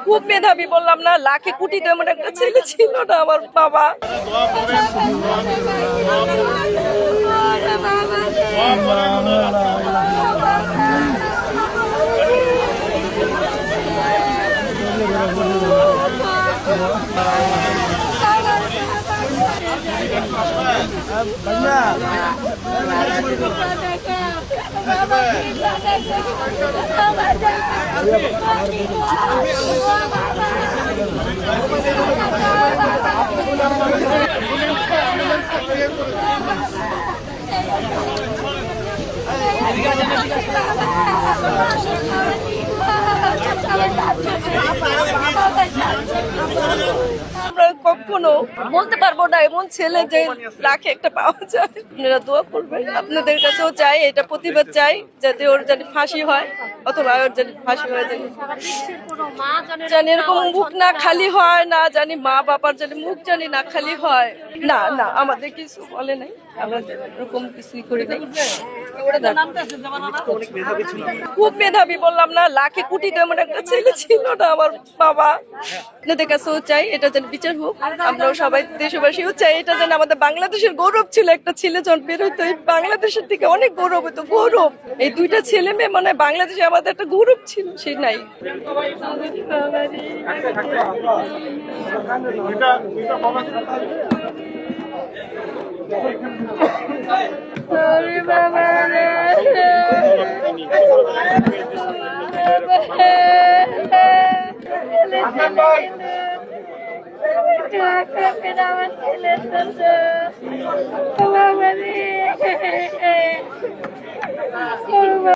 খুব মেধাবী, বললাম না, লাখে কোটি তেমন একটা ছেলে ছিল না আমার বাবা। আমরা কখনো বলতে পারবো না এমন ছেলে যে লাখে একটা পাওয়া যায়। আপনারা দোয়া করবেন, আপনাদের কাছেও চাই, এটা প্রতিবাদ চাই, যাতে ওর জানি ফাঁসি হয়, অথবা ওর জানি ফাঁসি হয়ে যায়, জানি এরকম মুখ না খালি হয়, না জানি মা বাবার জানি মুখ জানি না খালি হয়। না না, আমাদের কিছু বলে নাই, আমরা এরকম কিছুই করি নাই। খুব মেধাবী, বললাম না, লাখে কোটি তেমন একটা ছেলে ছিল না আমার বাবা। আপনাদের কাছেও চাই, এটা যেন বিচার হোক। আমরাও সবাই দেশবাসীও চাই, এটা যেন আমাদের বাংলাদেশের গৌরব ছিল। একটা ছেলে যখন বের হইতো, এই বাংলাদেশের থেকে অনেক গৌরব হতো, গৌরব। এই দুইটা ছেলে মেয়ে মানে বাংলাদেশে আমাদের একটা গৌরব ছিল, সেই নাই।